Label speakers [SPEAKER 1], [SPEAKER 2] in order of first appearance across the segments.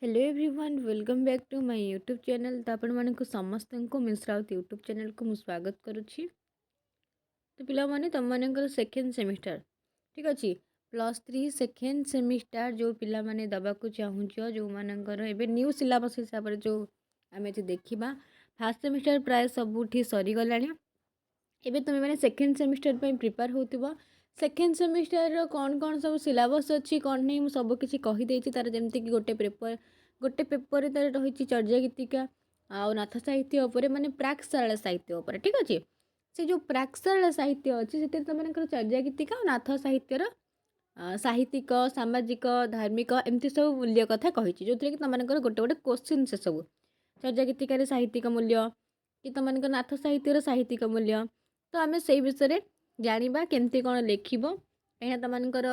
[SPEAKER 1] Hello everyone welcome back to my YouTube channel. तो आपण मानक समस्त को मिश्रा यूट्यूब चैनल को मुझे स्वागत करुच्ची। तो पिला माने तुम मानकर सेकेंड सेमिस्टर ठीक अच्छे +3 सेकेंड सेमिस्टर जो पिला माने दबा को चाहूच जो मानकर एबे न्यू सिलेबस हिसाब से जो आम देखा फास्ट सेमिस्टर प्राय सबुठी सरीगला। एबे तुम मैंने सेकेंड सेमिस्टर पे प्रिपेयर होतिबो। सेकेंड सेमिस्टर कौन सब सिलेबस अच्छी कौन नहीं मुझे सबकि कहीदे तार जमती कि गोटे पेपर तार रही चर्या गीतिका आ नाथ साहित्य उपर माने प्राक्शाला साहित्य उपर ठीक अच्छे। से जो प्राक्शाला साहित्य अच्छी से तुम चर्या गीतिका और नाथ साहित्यर साहित्यिक सामाजिक धार्मिक एमती सब मूल्य कथा कही जो कि तुम गोटे गोटे क्वेश्चन से सब चर्या गीतिकार साहित्यिक मूल्य कि तुम नाथ साहित्यर साहित्यिक मूल्य। तो आम से विषय जाना केमती कौन लिख कहीं तुमकर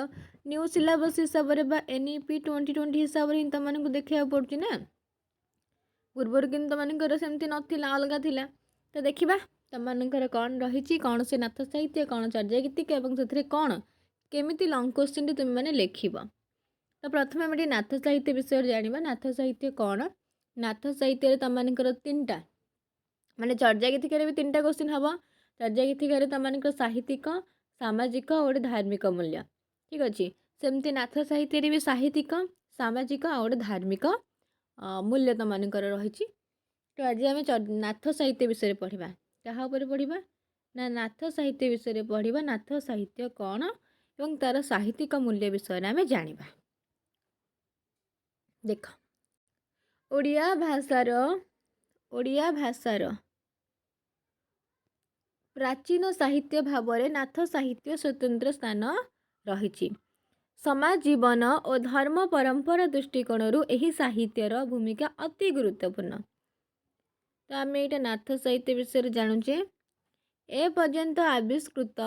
[SPEAKER 1] न्यू सिलेबस हिसाब से NEP 2020 हिसाब से तुमको देखा पड़ू ना पूर्वर कि तुमकर सेमती नाला अलग थिला। तो देखा तुमकर कौन रही कौन से नाथ साहित्य कौन चर्या गीतिका से कौन केमी लंग क्वेश्चन तुम मैंने लिख। तो प्रथम आम नाथ साहित्य विषय जाना नाथ साहित्य कौन। नाथ साहित्य तुमकर 3टा माने चर्या गीतिकार भी 3टा क्वेश्चन हम। चर्या गीतिकार तुम साहित्यिक सामाजिक और धार्मिक मूल्य ठीक अच्छे। सेमती नाथ साहित्य भी साहित्यिक सामाजिक और धार्मिक मूल्य तुमकर रही। तो आज आम नाथ साहित्य विषय पढ़ा क्या पढ़ा ना नाथ साहित्य विषय पढ़ा नाथ साहित्य कौन एवं तार साहित्यिक मूल्य विषय आम जाना। देख ओडिया भाषार प्राचीन साहित्य भाव में नाथ साहित्य स्वतंत्र स्थान रही। समाज जीवन और धर्म परंपरा दृष्टिकोण यही साहित्यर भूमिका अति गुरुत्वपूर्ण। तो आम ये नाथ साहित्य विषय जानुचे ए पर्यंत आविष्कृत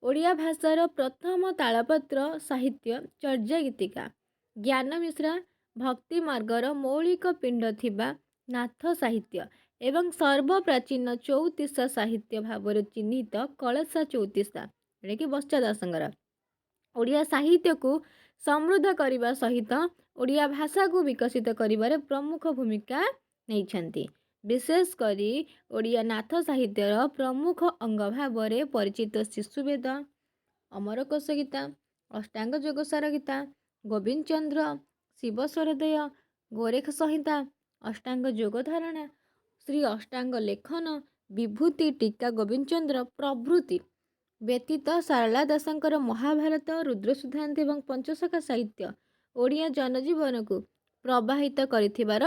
[SPEAKER 1] ओडिया भाषार प्रथम तालपत्र साहित्य चर्या गीतिका ज्ञान मिश्रा भक्ति मार्गर मौलिक पिंड थिबा नाथ साहित्य एवं सर्वप्राचीन 34 साहित्य भाव चिन्हित कलशा 34 जोटा कि बच्चा दासंगर ओडिया साहित्य को समृद्ध करने सहित ओडिया भाषा को विकसित करिबारे प्रमुख भूमिका नहीं। विशेषकर ओडिया नाथ साहित्यर प्रमुख अंग भाव में परिचित शिशुवेद अमरकोश गीता अष्टांग जोगसार गीता गोविंद चंद्र शिव स्वरदय गोरेख संहिता अष्टांग जोग धारणा श्री अष्टांग लेखन विभूति टीका गोविंद चंद्र प्रभृति व्यतीत सारला दासंकर महाभारत रुद्रसुधांत एवं पंचसखा साहित्य ओडिया जनजीवन को प्रवाहित करिथिबार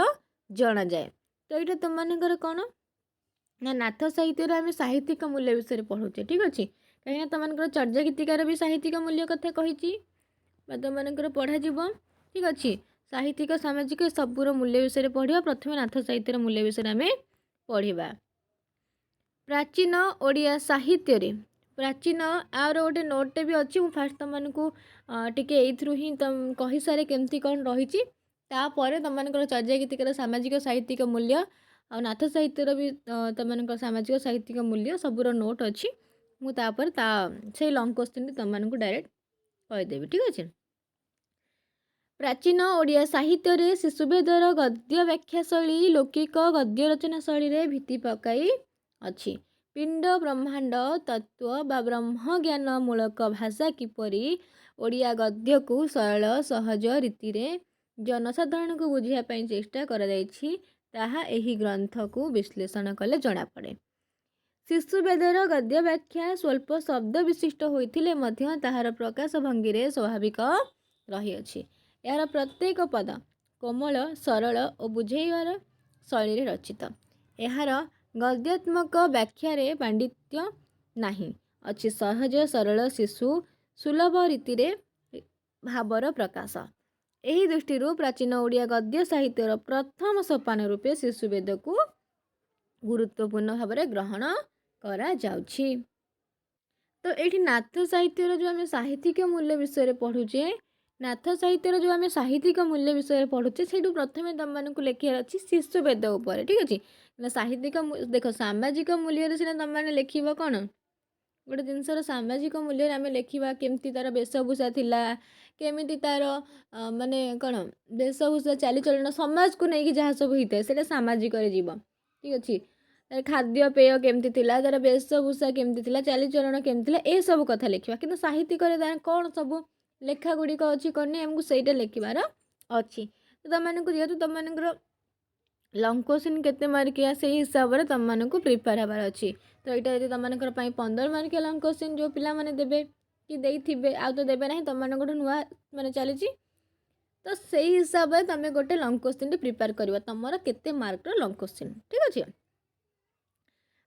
[SPEAKER 1] जणा जाए। तो ये तुम मानकर कौन ना नाथ साहित्य आम साहित्यिक मूल्य विषय पढ़ुचे ठीक अच्छे। कहीं तुम चर्या गीतिकार भी साहित्यिक मूल्य कथा कही तुम पढ़ा ठीक अच्छे। साहित्यिक सामाजिक सबूर मूल्य विषय पढ़ा प्रथम नाथ साहित्यर मूल्य विषय आम पढ़ा। प्राचीन ओडिया साहित्य प्राचीन आर गोटे नोटे भी अच्छी मुझे फास्ट तुमको टिके ही तुम कही सारे केमती कौन रही तापर तुम चर्या गीतिकार सामाजिक साहित्यिक मूल्य आ नाथ साहित्यर भी तुम सामाजिक साहित्यिक मूल्य सबूर नोट अच्छी मुझे से लंग क्वेश्चन तुमको डायरेक्ट कहीदेवी ठीक अच्छे। प्राचीन ओडिया साहित्य शिशुवेदर गद्य व्याख्या शैली लौकिक गद्य रचना शैली रे भित्ति पकाई अच्छी। पिंड ब्रह्मांड तत्व बा ब्रह्म ज्ञान मूलक भाषा किपरि ओडिया गद्य को सरल सहज रीति रे जनसाधारण को बुझाई चेष्टा करा जायछि ताहा एही ग्रंथ को विश्लेषण कले जणा पड़े। शिशुवेदर गद्य व्याख्या स्वल्प शब्द विशिष्ट होइथिले मध्य ताहार प्रकाश भंगी रे स्वाभाविक रही अछि। यार प्रत्येक पद कोमल सरल और बुझेइबार शैली रचित। यार गद्यात्मक व्याख्यारे पांडित्य नहीं अच्छी सहज सरल शिशु सुलभ रीति रे भावर प्रकाश। यही दृष्टि प्राचीन ओडिया गद्य साहित्यर प्रथम सोपान रूपे शिशुवेद को गुरुत्वपूर्ण भाव में ग्रहण करा जाउछि। तो ये नाथ साहित्यर जो आम साहित्यिक मूल्य विषय पढ़ुचे नाथ साहित्यर जो आम साहित्यिक मूल्य विषय पढ़ुचे से प्रथम तुमको लिखार अच्छी शिशुवेद उपर ठीक अच्छे। साहित्यिक देख सामाजिक मूल्य सीना तुम मैंने लिख कौन ଗୋଟେ ଜିନିଷର ସାମାଜିକ ମୂଲ୍ୟରେ ଆମେ ଲେଖିବା କେମିତି ତାର ବେଶଭୂଷା ଥିଲା, କେମିତି ତାର ମାନେ କ'ଣ ବେଶଭୂଷା ଚାଲିଚଳନ ସମାଜକୁ ନେଇକି ଯାହା ସବୁ ହେଇଥାଏ ସେଇଟା ସାମାଜିକରେ ଯିବ। ଠିକ୍ ଅଛି। ତାର ଖାଦ୍ୟପେୟ କେମିତି ଥିଲା, ତାର ବେଶଭୂଷା କେମିତି ଥିଲା, ଚାଲିଚଳନ କେମିତି ଥିଲା, ଏସବୁ କଥା ଲେଖିବା। କିନ୍ତୁ ସାହିତ୍ୟିକରେ ତାର କ'ଣ ସବୁ ଲେଖା ଗୁଡ଼ିକ ଅଛି କ'ଣ ନାହିଁ ଆମକୁ ସେଇଟା ଲେଖିବାର ଅଛି। ତ ତୁମମାନଙ୍କୁ ଯେହେତୁ ତୁମମାନଙ୍କର ଲଙ୍ଗ କ୍ୱେଶ୍ଚିନ୍ କେତେ ମାର୍କିଆ ସେଇ ହିସାବରେ ତୁମମାନଙ୍କୁ ପ୍ରିପେୟାର ହେବାର ଅଛି। ତ ଏଇଟା ଯଦି ତୁମମାନଙ୍କର ପାଇଁ 15 ମାର୍କିଆ ଲଙ୍ଗ କ୍ୱେଶ୍ଚିନ୍ ଯେଉଁ ପିଲାମାନେ ଦେବେ କି ଦେଇଥିବେ ଆଉ ତ ଦେବେ ନାହିଁ, ତୁମମାନଙ୍କଠୁ ନୂଆ ମାନେ ଚାଲିଛି। ତ ସେଇ ହିସାବରେ ତୁମେ ଗୋଟେ ଲଙ୍ଗ କ୍ୱେଶ୍ଚିନ୍ଟି ପ୍ରିପେୟାର କରିବ ତୁମର କେତେ ମାର୍କର ଲଙ୍ଗ କ୍ୱେଶ୍ଚିନ୍। ଠିକ୍ ଅଛି।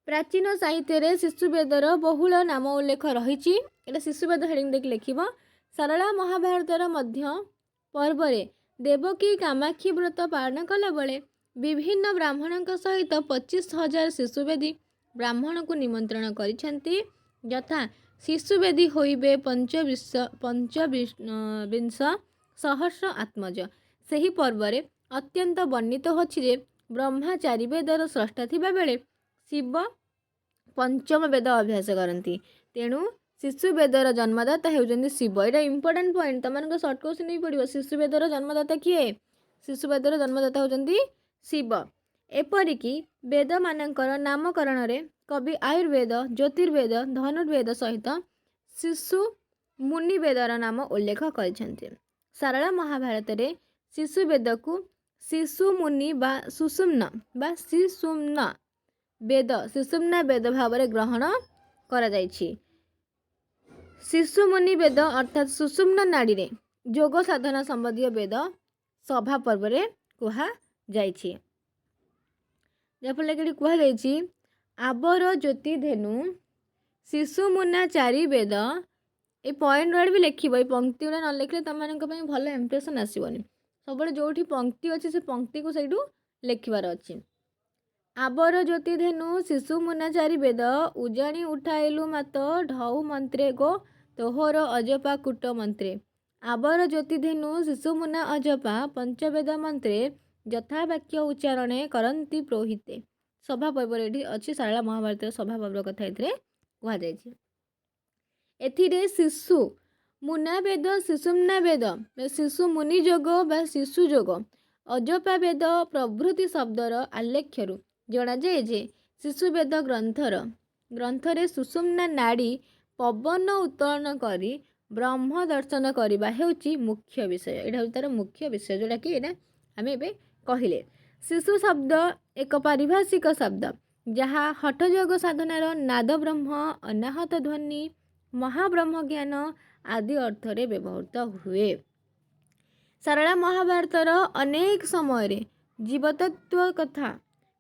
[SPEAKER 1] ପ୍ରାଚୀନ ସାହିତ୍ୟରେ ଶିଶୁବେଦର ବହୁଳ ନାମ ଉଲ୍ଲେଖ ରହିଛି। ଏଇଟା ଶିଶୁବେଦ ହେଡ଼ିଂ ଦେଇକି ଲେଖିବ। ସାରଳା ମହାଭାରତର ମଧ୍ୟ ପର୍ବରେ ଦେବକୀ କାମାକ୍ଷୀ ବ୍ରତ ପାଳନ କଲାବେଳେ ବିଭିନ୍ନ ବ୍ରାହ୍ମଣଙ୍କ ସହିତ 25,000 ଶିଶୁବେଦୀ ବ୍ରାହ୍ମଣଙ୍କୁ ନିମନ୍ତ୍ରଣ କରିଛନ୍ତି। ଯଥା ଶିଶୁବେଦୀ ହୋଇବେ ପଞ୍ଚବିଂଶ ସହସ୍ର ଆତ୍ମଜ। ସେହି ପର୍ବରେ ଅତ୍ୟନ୍ତ ବର୍ଣ୍ଣିତ ହେଉଛି ଯେ ବ୍ରହ୍ମା 4 ବେଦର ସ୍ରଷ୍ଟା ଥିବାବେଳେ ଶିବ ପଞ୍ଚମ ବେଦ ଅଭ୍ୟାସ କରନ୍ତି। ତେଣୁ ଶିଶୁବେଦର ଜନ୍ମଦାତା ହେଉଛନ୍ତି ଶିବ। ଏଇଟା ଇମ୍ପୋର୍ଟାଣ୍ଟ ପଏଣ୍ଟ, ତୁମମାନଙ୍କ ସର୍ଟ କ୍ୱେଶ୍ଚିନ୍ ବି ପଡ଼ିବ। ଶିଶୁବେଦର ଜନ୍ମଦାତା କିଏ? ଶିଶୁବେଦର ଜନ୍ମଦାତା ହେଉଛନ୍ତି ଶିବ। ଏପରିକି ବେଦମାନଙ୍କର ନାମକରଣରେ କବି ଆୟୁର୍ବେଦ, ଜ୍ୟୋତିର୍ବେଦ, ଧନୁର୍ବେଦ ସହିତ ଶିଶୁ ମୁନିବେଦର ନାମ ଉଲ୍ଲେଖ କରିଛନ୍ତି। ସାରଳା ମହାଭାରତରେ ଶିଶୁବେଦକୁ ଶିଶୁମୁନି ବା ଶିଶୁମ୍ନା ବେଦ ଭାବରେ ଗ୍ରହଣ କରାଯାଇଛି। ଶିଶୁମୁନି ବେଦ ଅର୍ଥାତ୍ ସୁଷୁମ୍ନା ନାଡ଼ୀରେ ଯୋଗ ସାଧନା ସମ୍ବନ୍ଧୀୟ ବେଦ ସଭା ପର୍ବରେ କୁହାଯାଇଛି। ଯାହାଫଳରେ ଏଠି କୁହାଯାଇଛି ଆବର ଜ୍ୟୋତି ଧେନୁ ଶିଶୁମୁନା 4 ବେଦ। এই ପଏଣ୍ଟ ଗୁଡ଼ା ବି ଲେଖିବ। এই ପଙ୍କ୍ତି ଗୁଡ଼ା ନ ଲେଖିଲେ ତୁମମାନଙ୍କ ପାଇଁ ଭଲ ଇମ୍ପ୍ରେସନ୍ ଆସିବନି। ସବୁବେଳେ ଯେଉଁଠି ପଙ୍କ୍ତି ଅଛି ସେ ପଙ୍କ୍ତିକୁ ସେଇଠୁ ଲେଖିବାର ଅଛି। ଆବର ଜ୍ୟୋତି ଧେନୁ ଶିଶୁମୁନା 4 ବେଦ ଉଜାଣି ଉଠାଇଲୁ ମାତ ଢଉ ମନ୍ତ୍ରେ ଗୋ ତୋହର ଅଜପା କୁଟ ମନ୍ତ୍ରେ। ଆବର ଜ୍ୟୋତି ଧେନୁ ଶିଶୁମୁନା ଅଜପା ପଞ୍ଚବେଦ ମନ୍ତ୍ରେ ଯଥାବାକ୍ୟ ଉଚ୍ଚାରଣେ କରନ୍ତି ପ୍ରୋହିତେ। ସଭା ପର୍ବରେ ଏଠି ଅଛି ସାରଳା ମହାଭାରତର ସଭା ପର୍ବ କଥା ଏଥିରେ କୁହାଯାଇଛି। ଏଥିରେ ଶିଶୁ ମୁନା ବେଦ, ଶିଶୁମ୍ନା ବେଦ, ଶିଶୁ ମୁନି ଯୋଗ ବା ଶିଶୁ ଯୋଗ, ଅଜପା ବେଦ ପ୍ରଭୃତି ଶବ୍ଦର ଆଲେଖ୍ୟରୁ ଜଣାଯାଏ ଯେ ଶିଶୁବେଦ ଗ୍ରନ୍ଥରେ ସୁଷୁମ୍ନା ନାଡ଼ି ପବନ ଉତ୍ତୋଳନ କରି ବ୍ରହ୍ମ ଦର୍ଶନ କରିବା ହେଉଛି ମୁଖ୍ୟ ବିଷୟ। ଏଇଟା ହେଉଛି ତାର ମୁଖ୍ୟ ବିଷୟ, ଯେଉଁଟାକି ଏଇଟା ଆମେ ଏବେ କହିଲେ। ଶିଶୁ ଶବ୍ଦ ଏକ ପାରିଭାଷିକ ଶବ୍ଦ ଯାହା ହଠଯୋଗ ସାଧନାର ନାଦ ବ୍ରହ୍ମ, ଅନାହତ ଧ୍ୱନି, ମହାବ୍ରହ୍ମ ଜ୍ଞାନ ଆଦି ଅର୍ଥରେ ବ୍ୟବହୃତ ହୁଏ। ସାରଳା ମହାଭାରତର ଅନେକ ସମୟରେ ଜୀବତତ୍ତ୍ୱ କଥା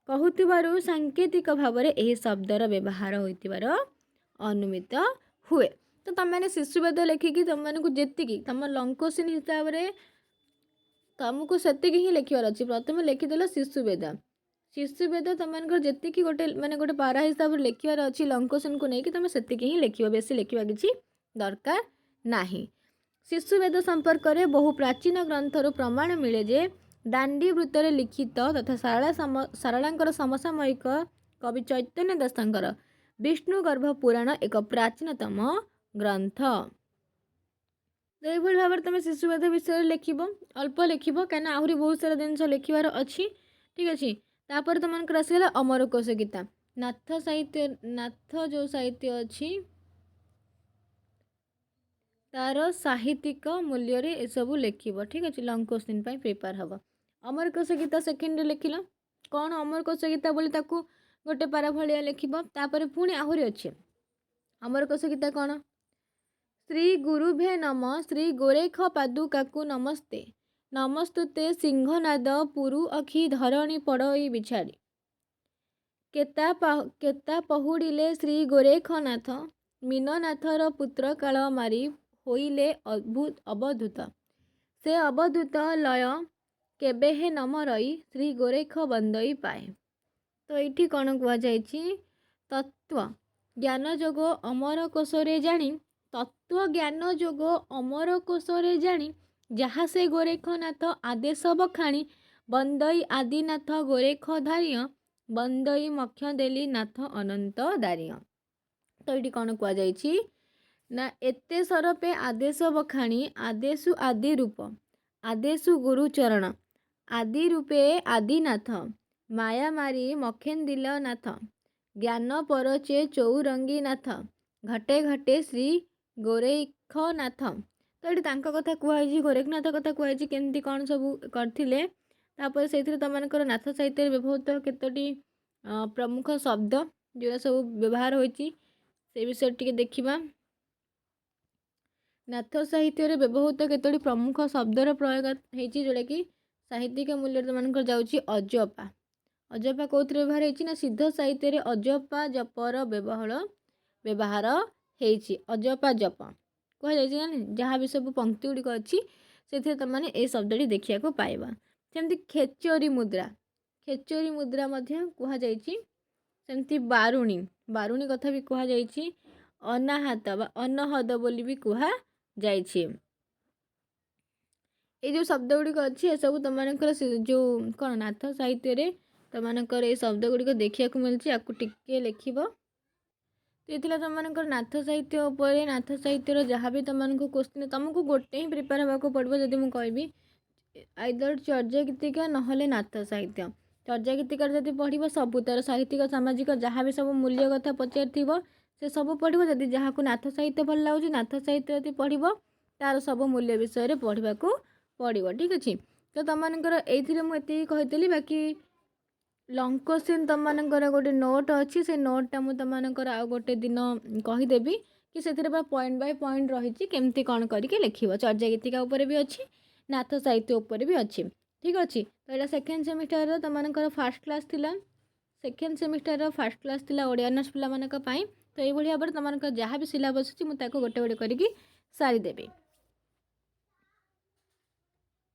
[SPEAKER 1] କହୁଥିବାରୁ ସାଙ୍କେତିକ ଭାବରେ ଏହି ଶବ୍ଦର ବ୍ୟବହାର ହୋଇଥିବାର ଅନୁମିତ ହୁଏ। ତ ତୁମମାନେ ଶିଶୁବେଦ ଲେଖିକି ତୁମମାନଙ୍କୁ ଯେତିକି ତୁମ ଲଙ୍ଗ କ୍ୱେଶ୍ଚିନ୍ ହିସାବରେ ତୁମକୁ ସେତିକି ହିଁ ଲେଖିବାର ଅଛି। ପ୍ରଥମେ ଲେଖିଦେଲ ଶିଶୁବେଦ। ଶିଶୁବେଦ ତୁମମାନଙ୍କର ଯେତିକି ଗୋଟେ ପାରା ହିସାବରେ ଲେଖିବାର ଅଛି ଲଙ୍ଗ କ୍ୱେଶ୍ଚିନ୍କୁ ନେଇକି ତୁମେ ସେତିକି ହିଁ ଲେଖିବ, ବେଶୀ ଲେଖିବା କିଛି ଦରକାର ନାହିଁ। ଶିଶୁବେଦ ସମ୍ପର୍କରେ ବହୁ ପ୍ରାଚୀନ ଗ୍ରନ୍ଥରୁ ପ୍ରମାଣ ମିଳେ ଯେ ଦାଣ୍ଡି ବୃତ୍ତରେ ଲିଖିତ ତଥା ସାରଳାଙ୍କର ସମସାମୟିକ କବି ଚୈତନ୍ୟ ଦାସଙ୍କର ବିଷ୍ଣୁଗର୍ଭ ପୁରାଣ ଏକ ପ୍ରାଚୀନତମ ଗ୍ରନ୍ଥ। ଏଇଭଳି ଭାବରେ ତୁମେ ଶିଶୁବେଦ ବିଷୟରେ ଲେଖିବ, ଅଳ୍ପ ଲେଖିବ କାହିଁକିନା ଆହୁରି ବହୁତ ସାରା ଜିନିଷ ଲେଖିବାର ଅଛି। ଠିକ୍ ଅଛି। ତାପରେ ତୁମମାନଙ୍କର ଆସିଗଲା ଅମରକୋଷ ଗୀତା। ନାଥ ଯେଉଁ ସାହିତ୍ୟ ଅଛି ତାର ସାହିତ୍ୟିକ ମୂଲ୍ୟରେ ଏସବୁ ଲେଖିବ। ଠିକ୍ ଅଛି। ଲଙ୍ଗ କ୍ୱେଶ୍ଚିନ୍ ପାଇଁ ପ୍ରିପେୟାର ହେବ। ଅମରକୋଷ ଗୀତା ସେକେଣ୍ଡରେ ଲେଖିଲ। କ'ଣ ଅମରକୋଷ ଗୀତା ବୋଲି ତାକୁ ଗୋଟେ ପାରା ଭଳିଆ ଲେଖିବ। ତାପରେ ପୁଣି ଆହୁରି ଅଛି। ଅମରକୋଷ ଗୀତା କ'ଣ? ଶ୍ରୀ ଗୁରୁଭେ ନମ, ଶ୍ରୀ ଗୋରେଖ ପାଦୁକାକୁ ନମସ୍ତେ, ନମସ୍ତୁତେ ସିଂହନାଦ ପୁରୁ ଅଖି ଧରଣୀ ପଡ଼ଇ ବିଛାଡ଼ି। କେତା ପହୁଡ଼ିଲେ ଶ୍ରୀ ଗୋରେଖନାଥ, ମୀନନାଥର ପୁତ୍ର କାଳ ମାରି ହୋଇଲେ ଅବଧୂତ। ସେ ଅବଧୂତ ଲୟ କେବେହେ ନମ ରଇ, ଶ୍ରୀ ଗୋରେଖ ବନ୍ଦଇ ପାଏ। ତ ଏଇଠି କ'ଣ କୁହାଯାଇଛି? ତତ୍ତ୍ୱ ଜ୍ଞାନ ଯୋଗ ଅମରକୋଷରେ ଜାଣି, ତତ୍ତ୍ୱ ଜ୍ଞାନ ଯୋଗ ଅମରକୋଷରେ ଜାଣି, ଯାହା ସେ ଗୋରେଖନାଥ ଆଦେଶ ବଖାଣି, ବନ୍ଦଇ ଆଦିନାଥ ଗୋରେଖ ଧାରିୟ, ବନ୍ଦଇ ମକ୍ଷ ଦେଲି ନାଥ ଅନନ୍ତ ଦାରିୟ। ତ ଏଇଠି କ'ଣ କୁହାଯାଇଛି ନା ଏତେ ସରପେ ଆଦେଶ ବଖାଣି ଆଦେଶୁ ଆଦି ରୂପ ଆଦେଶୁ ଗୁରୁଚରଣ ଆଦି ରୂପେ ଆଦିନାଥ ମାୟା ମାରି ମଖେନ୍ଦିଲ ନାଥ ଜ୍ଞାନ ପରଚେ ଚଉରଙ୍ଗୀ ନାଥ ଘଟେ ଘଟେ ଶ୍ରୀ ଗୋରେଖନାଥ। ତ ଏଠି ତାଙ୍କ କଥା କୁହାଯାଇଛି, ଗୋରେଖନାଥ କଥା କୁହାଯାଇଛି କେମିତି କ'ଣ ସବୁ କରିଥିଲେ। ତାପରେ ସେଇଥିରେ ତମାନଙ୍କର ନାଥ ସାହିତ୍ୟରେ ବ୍ୟବହୃତ କେତୋଟି ପ୍ରମୁଖ ଶବ୍ଦ ଯେଉଁଟା ସବୁ ବ୍ୟବହାର ହୋଇଛି ସେ ବିଷୟରେ ଟିକେ ଦେଖିବା। ନାଥ ସାହିତ୍ୟରେ ବ୍ୟବହୃତ କେତୋଟି ପ୍ରମୁଖ ଶବ୍ଦର ପ୍ରୟୋଗ ହେଇଛି ଯେଉଁଟାକି ସାହିତ୍ୟିକ ମୂଲ୍ୟରେ ତମାନଙ୍କର ଯାଉଛି ଅଜପା। ଅଜପା କେଉଁଥିରେ ବ୍ୟବହାର ହେଇଛି ନା ସିଦ୍ଧ ସାହିତ୍ୟରେ ଅଜପା ଜପର ବ୍ୟବହାର ହେଇଛି। ଅଜପା ଜପ କୁହାଯାଇଛି ନା ଯାହା ବି ସବୁ ପଙ୍କ୍ତି ଗୁଡ଼ିକ ଅଛି ସେଥିରେ ତମାନେ ଏଇ ଶବ୍ଦଟି ଦେଖିବାକୁ ପାଇବା। ସେମିତି ଖେଚରୀ ମୁଦ୍ରା ମଧ୍ୟ କୁହାଯାଇଛି। ସେମିତି ବାରୁଣୀ କଥା ବି କୁହାଯାଇଛି। ଅନାହତ ବା ଅନହଦ ବୋଲି ବି କୁହାଯାଇଛି। ଏଇ ଯେଉଁ ଶବ୍ଦ ଗୁଡ଼ିକ ଅଛି ଏସବୁ ତମାନଙ୍କର ଯେଉଁ କ'ଣ ନାଥ ସାହିତ୍ୟରେ ତମାନଙ୍କର ଏଇ ଶବ୍ଦ ଗୁଡ଼ିକ ଦେଖିବାକୁ ମିଳୁଛି। ଆକୁ ଟିକେ ଲେଖିବ। ତ ଏଥିଲା ତମାନଙ୍କର ନାଥ ସାହିତ୍ୟ ଉପରେ। ନାଥ ସାହିତ୍ୟର ଯାହା ବି ତମାନଙ୍କୁ କୋଶ୍ଚିନ୍ ତମକୁ ଗୋଟେ ହିଁ ପ୍ରିପେୟାର ହେବାକୁ ପଡ଼ିବ। ଯଦି ମୁଁ କହିବି ଆଇଦର ଚର୍ଯା ଗୀତିକା ନହେଲେ ନାଥ ସାହିତ୍ୟ। ଚର୍ଯା ଗୀତିକାର ଯଦି ପଢ଼ିବ ସବୁ ତାର ସାହିତ୍ୟିକ ସାମାଜିକ ଯାହା ବି ସବୁ ମୂଲ୍ୟ କଥା ପଚାରିଥିବ ସେ ସବୁ ପଢ଼ିବ। ଯଦି ଯାହାକୁ ନାଥ ସାହିତ୍ୟ ଭଲ ଲାଗୁଛି ନାଥ ସାହିତ୍ୟ ଯଦି ପଢ଼ିବ ତାର ସବୁ ମୂଲ୍ୟ ବିଷୟରେ ପଢ଼ିବାକୁ ପଡ଼ିବ। ଠିକ୍ ଅଛି। ତ ତମାନଙ୍କର ଏଇଥିରେ ମୁଁ ଏତିକି କହିଥିଲି। ବାକି ଲଙ୍ଗ କୋଶ୍ଚିନ୍ ତମାନଙ୍କର ଗୋଟେ ନୋଟ୍ ଅଛି। ସେ ନୋଟ୍ଟା ମୁଁ ତମାନଙ୍କର ଆଉ ଗୋଟେ ଦିନ କହିଦେବି କି ସେଥିରେ ବା ପଏଣ୍ଟ ବାଇ ପଏଣ୍ଟ ରହିଛି କେମିତି କ'ଣ କରିକି ଲେଖିବ। ଚର୍ଯା ଗୀତିକା ଉପରେ ବି ଅଛି, ନାଥ ସାହିତ୍ୟ ଉପରେ ବି ଅଛି। ଠିକ୍ ଅଛି। ତ ଏଇଟା ସେକେଣ୍ଡ ସେମିଷ୍ଟାରର ତମାନଙ୍କର ଫାର୍ଷ୍ଟ କ୍ଲାସ୍ ଥିଲା। ସେକେଣ୍ଡ ସେମିଷ୍ଟାରର ଫାର୍ଷ୍ଟ କ୍ଲାସ୍ ଥିଲା ଓଡ଼ିଆ ଅନର୍ସ ପିଲାମାନଙ୍କ ପାଇଁ। ତ ଏଇଭଳି ଭାବରେ ତମାନଙ୍କର ଯାହା ବି ସିଲାବସ୍ ଅଛି ମୁଁ ତାକୁ ଗୋଟେ ଗୋଟେ କରିକି ସାରିଦେବି।